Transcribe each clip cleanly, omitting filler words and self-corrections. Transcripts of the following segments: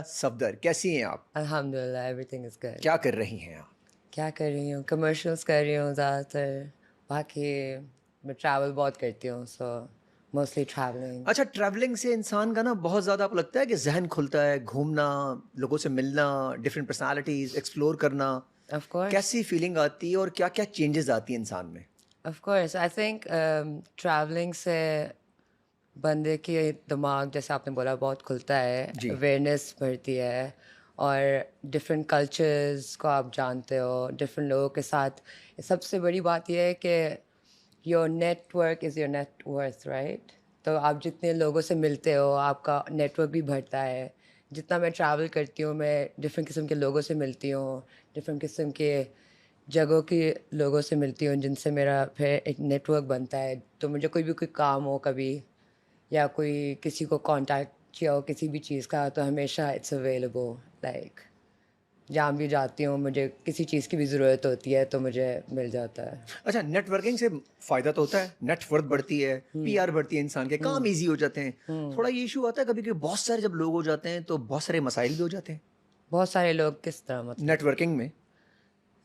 صفدر کیسی ہیں آپ؟ الحمدللہ ایوری از گڈ. کیا کر رہی ہیں آپ؟ کیا کر رہی ہوں؟ کمرشلس کر رہی ہوں زیادہ تر. باقی میں ٹریول بہت کرتی ہوں، سو موسٹلی ٹریولنگ. اچھا، ٹریولنگ سے انسان کا نا بہت زیادہ آپ کو لگتا ہے کہ ذہن کھلتا ہے، گھومنا، لوگوں سے ملنا، ڈفرینٹ پرسنالٹیز ایکسپلور کرنا، آف کورس کیسی فیلنگ آتی ہے اور کیا کیا چینجز آتی ہیں انسان میں؟ Of course I think travelling سے بندے کی دماغ، جیسے آپ نے بولا، بہت کھلتا ہے، جی اویئرنیس بڑھتی ہے، اور ڈفرینٹ کلچرز کو آپ جانتے ہو، ڈفرینٹ لوگوں کے ساتھ. سب سے بڑی بات یہ ہے کہ your network is your net worth, right? تو آپ جتنے لوگوں سے ملتے ہو آپ کا نیٹ ورک بھی بڑھتا ہے. جتنا میں ٹریول کرتی ہوں میں ڈفرینٹ قسم کے لوگوں سے ملتی ہوں، ڈفرینٹ قسم کے جگہوں کے لوگوں سے ملتی ہوں، جن سے میرا پھر ایک نیٹ ورک بنتا ہے. تو مجھے کوئی بھی کوئی کام ہو کبھی، یا کوئی کسی کو کانٹیکٹ کیا ہو کسی بھی چیز کا، تو ہمیشہ اٹس اویلیبل. لائک جہاں بھی جاتی ہوں مجھے کسی چیز کی بھی ضرورت ہوتی ہے تو مجھے مل جاتا ہے. اچھا، نیٹ ورکنگ سے فائدہ تو ہوتا ہے، نیٹ ورتھ بڑھتی ہے، پی آر بڑھتی ہے، انسان کے کام ایزی ہو جاتے ہیں. تھوڑا یہ ایشو آتا ہے کبھی کہ بہت سارے جب لوگ ہو جاتے ہیں تو بہت سارے مسائل بھی ہو جاتے ہیں بہت سارے لوگ کس طرح مطلب؟ نیٹ ورکنگ میں.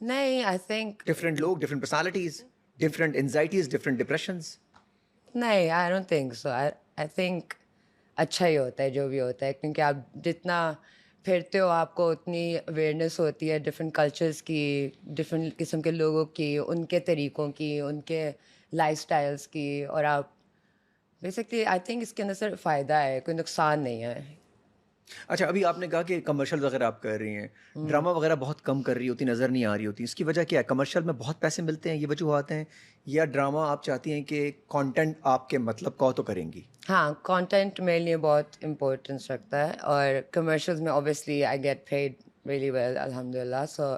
نہیں، آئی تھنک ڈفرینٹ لوگ، different personalities, different anxieties, different depressions. نہیں، I don't think so. I think اچھا ہی ہوتا ہے جو بھی ہوتا ہے، کیونکہ آپ جتنا پھرتے ہو آپ کو اتنی اویئرنیس ہوتی ہے ڈفرینٹ کلچرس کی، ڈفرینٹ قسم کے لوگوں کی، ان کے طریقوں کی، ان کے لائف اسٹائلس کی. اور آپ بیسکلی آئی تھنک اس کے اندر صرف فائدہ ہے، کوئی نقصان نہیں ہے. اچھا، ابھی آپ نے کہا کہ کمرشل وغیرہ آپ کر رہی ہیں، ڈرامہ وغیرہ بہت کم کر رہی ہوتی، نظر نہیں آ رہی ہوتی، اس کی وجہ کیا ہے؟ کمرشل میں بہت پیسے ملتے ہیں، یہ وجوہات ہیں، یا ڈرامہ آپ چاہتی ہیں کہ کانٹینٹ آپ کے مطلب کا ہو تو کریں گی؟ ہاں، کانٹینٹ میرے لیے بہت امپورٹنس رکھتا ہے، اور کمرشلز میں obviously I get paid really well الحمد للہ. سو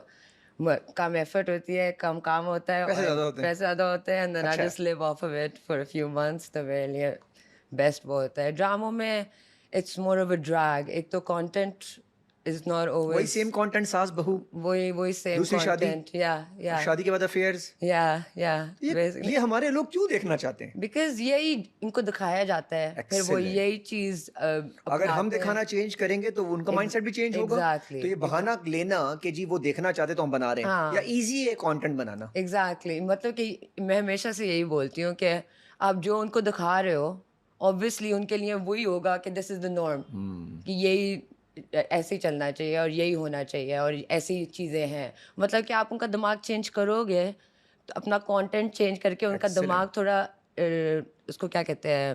کم ایفرٹ ہوتی ہے، کم کام ہوتا ہے، پیسے اور زیادہ ہوتے ہیں. پیسے زیادہ ہوتے ہیں، اینڈ دین آئی اچھا، just leave off off it for a few months. تو میرے لیے بیسٹ وہ ہوتا ہے. ڈراموں میں it's more of a drag. ایک تو کانٹینٹ از ناٹ وہی آلویز سیم کانٹینٹ، ساس بہو، وہی سیم دوسری شادی، کانٹینٹ. یا شادی کے بعد افیئرز. یہ ہمارے لوگ کیوں دیکھنا چاہتے ہیں؟ بیکاز یہی ان کو دکھایا جاتا ہے، پھر وہ ایکسلنٹ. یہی چیز اگر ہم اپناتے ہیں. دکھانا چینج کریں گے تو ان کا مائنڈ سیٹ بھی چینج ہوگا. تو ایگزیکٹلی یہ بہانہ لینا کہ جی وہ دیکھنا چاہتے تو ہم بنا رہے ہیں، ہاں یا ایزی ہے کانٹینٹ بنانا. ایگزیکٹلی مطلب کہ میں ہمیشہ سے یہی بولتی ہوں کہ آپ جو ان کو دکھا رہے ہو اوبویسلی ان کے لیے وہی ہوگا کہ دس از دا نارم، کہ یہی ایسے ہی چلنا چاہیے اور یہی ہونا چاہیے اور ایسی چیزیں ہیں. مطلب کہ آپ ان کا دماغ چینج کرو گے تو اپنا کانٹینٹ چینج کر کے ان کا دماغ تھوڑا اس کو کیا کہتے ہیں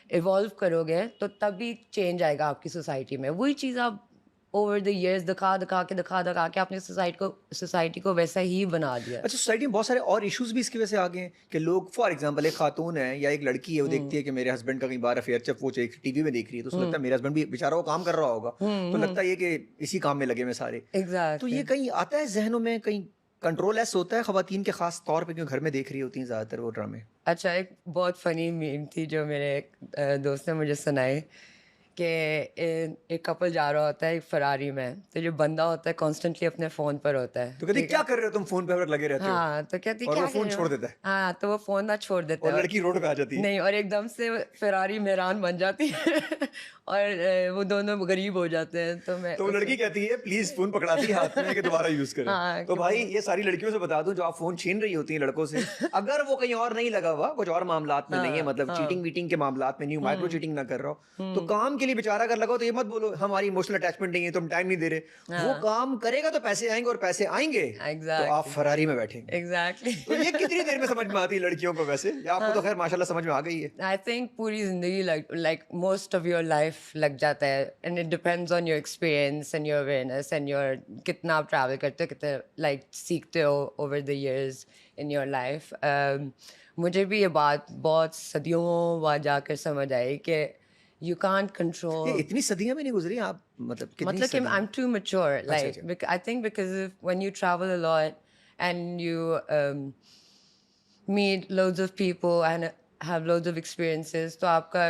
ایوالو کرو گے تو تبھی چینج آئے گا آپ کی سوسائٹی میں. وہی چیز آپ اوور دا ایئرز دکھا کے اپنی سوسائٹی کو ویسا ہی بنا دیا. اچھا، سوسائٹی میں بہت سارے اور ایشوز بھی اس کی وجہ سے آ گئے ہیں کہ لوگ، فار ایگزامپل ایک خاتون ہے یا ایک لڑکی ہے، وہ دیکھتی ہے کہ میرے ہسبینڈ کا کئی بار افیئر، جب وہ ٹی وی میں دیکھ رہی ہے تو اس کو لگتا ہے میرا ہسبینڈ بھی بیچارہ وہ کام کر رہا ہوگا، تو لگتا ہے یہ کہ اسی کام میں لگے میں سارے. تو یہ کہیں آتا ہے ذہنوں میں، کہیں کنٹرول ایس ہوتا ہے خواتین کے، خاص طور پہ کیونکہ گھر میں دیکھ رہی ہوتی ہیں زیادہ تر وہ ڈرامے. اچھا، ایک بہت فنی میم تھی جو میرے ایک دوست نے مجھے سنائی کہ ایک کپل جا رہا ہوتا ہے ایک فراری میں، تو جو بندہ ہوتا ہے کانسٹنٹلی اپنے فون پر ہوتا ہے. تو کہتے کیا کر رہے ہو تم، فون پہ لگے رہتے ہو. ہاں، تو کہتی اور کیا وہ کر فون رہے ہو. چھوڑ دیتا ہے، ہاں، تو وہ فون نہ چھوڑ دیتا اور ہے، لڑکی روڈ پہ آ جاتی ہے. نہیں، اور ایک دم سے فراری مہران بن جاتی ہے اور وہ دونوں غریب ہو جاتے ہیں. تو وہ لڑکی کہتی ہے پلیز فون پکڑاتی ہے ہاتھ میں کہ دوبارہ یوز کریں. تو بھائی یہ ساری لڑکیوں سے بتا دوں جو آپ فون چھین رہی ہوتی ہیں لڑکوں سے، اگر وہ کہیں اور نہیں لگا ہوا، کچھ اور معاملات میں نہیں ہے، مطلب چیٹنگ ویٹنگ کے معاملات میں نہیں، مائکرو چیٹنگ نہ کر رہا ہو، تو کام کے لیے بیچارہ اگر لگا تو یہ مت بولو ہماری ایموشنل اٹیچمنٹ نہیں ہے، تم ٹائم نہیں دے رہے. وہ کام کرے گا تو پیسے آئیں گے، اور پیسے آئیں گے تو آپ فراری میں بیٹھیں گے. ایگزیکٹلی. تو یہ کتنی دیر میں سمجھ میں آتی ہے لڑکیوں کو ویسے؟ یا آپ کو تو خیر ماشاء اللہ سمجھ میں آ گئی ہے. آئی تھنک پوری زندگی like most of your life لگ جاتا ہے، and it depends on your experience and your awareness and your کتنا آپ ٹریول کرتے ہو، کتنے لائک سیکھتے ہو over the years in your life. مجھے بھی یہ بات بہت صدیوں بعد جا کر سمجھ آئی کہ یو کانٹ کنٹرول. اتنی صدیاں میں نہیں گزری آپ، مطلب کتنی مطلب کہ صدیاں؟ I am too mature. Like I think because when you travel a lot and you meet loads of people and have loads of experiences, تو آپ کا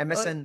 MSN,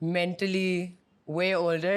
mentally way older,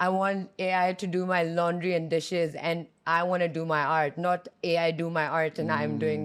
I want AI to do my laundry and dishes, and I want to do my art, not AI do my art and I'm doing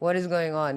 What is going on?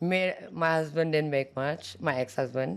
my husband didn't make much, my ex-husband,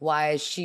why is she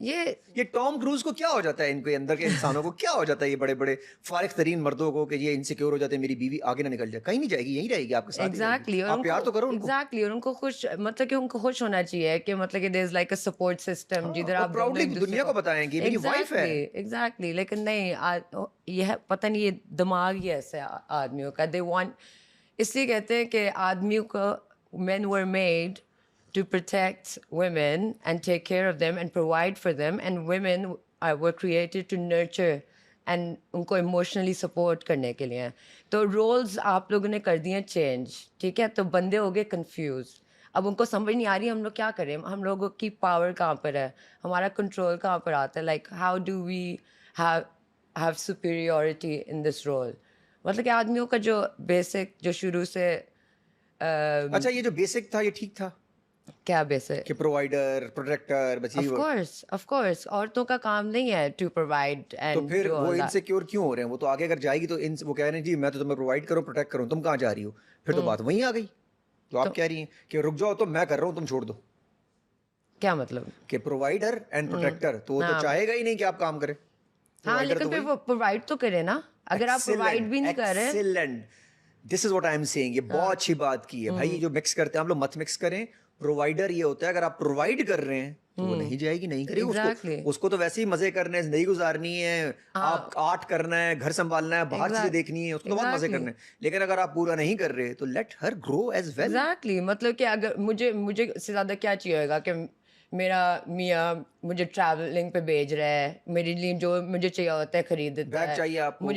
یہ Tom cruise کو کیا ہو جاتا ہے ان کے اندر کے انسانوں کو کیا ہو جاتا ہے یہ بڑے بڑے فارغ ترین مردوں کو کہ یہ انسیکیور ہو جاتے ہیں میری بیوی آگے نہ نکل جائے, کہیں نہیں جائے گی, یہیں رہے گی آپ کے ساتھ. ایگزیکٹلی, آپ پیار تو کرو ان کو. ایگزیکٹلی, اور ان کو خوش, مطلب کہ ان کو خوش ہونا چاہیے کہ مطلب کہ there is like a support system جدھر آپ پراؤڈلی دنیا کو بتائیں کہ میری وائف ہے. ایگزیکٹلی, لیکن نہیں, یہ پتہ نہیں یہ دماغ ہی ایسے آدمیوں کا, دے وانٹ, اس لیے کہتے ہیں کہ آدمیوں کو men were made to protect women and take care of them and provide for them, and women were created to nurture and ان کو ایموشنلی سپورٹ کرنے کے لیے. تو رولز آپ لوگوں نے کر دیے چینج, ٹھیک ہے, تو بندے ہو گئے کنفیوز. اب ان کو سمجھ نہیں آ رہی ہم لوگ کیا کریں, ہم لوگوں کی پاور کہاں پر ہے, ہمارا کنٹرول کہاں پر آتا ہے, like how do we have superiority in this role. مطلب کہ آدمیوں کا جو بیسک جو شروع سے اچھا یہ جو بیسک تھا یہ ٹھیک تھا کیا بیسک کہ پرووائڈر پروٹیکٹر بچی, آف کورس عورتوں کا کام نہیں ہے ٹو پرووائڈ. تو پھر وہ انسیکیور کیوں ہو رہے ہیں؟ وہ تو آگے اگر جائے گی تو وہ کہہ رہے ہیں جی میں تو تمہیں پرووائڈ کروں پروٹیکٹ کروں, تم کہاں جا رہی ہو, پھر تو بات وہیں آ گئی. تو آپ کہہ رہی ہیں کہ رک جاؤ تو میں کر رہا ہوں تم چھوڑ دو. کیا مطلب کہ پرووائڈر اینڈ پروٹیکٹر تو وہ تو چاہے گا ہی نہیں کہ آپ کام کریں. ہاں لیکن پھر وہ پرووائڈ تو کرے نا, اگر آپ پرووائڈ بھی نہیں کر رہے. Excellent, this is what I am seeing, یہ بہت اچھی بات کی ہے بھائی. جو مکس کرتے ہیں آپ لوگ مت مکس کریں. پرووائڈر یہ ہوتا ہے اگر آپ پرووائڈ کر رہے ہیں تو وہ نہیں جائے گی, نہیں کرے گی, اس کو تو ویسے ہی مزے کرنے ہیں, زندگی گزارنی ہے, آپ آرٹ کرنا ہے, گھر سنبھالنا ہے, باہر چیزیں دیکھنی ہے, اس کو تو بہت مزے کرنے ہیں. لیکن اگر آپ پورا نہیں کر رہے تو let her grow as well. Exactly, مطلب کہ اگر مجھے سے زیادہ کیا چاہیے ہوگا کہ میرا میاں مجھے ٹریولنگ پہ بھیج رہا ہے, میرے لیے جو مجھے چاہیے ہوتا ہے خرید دیتا ہے. بیگ چاہیے آپ کو,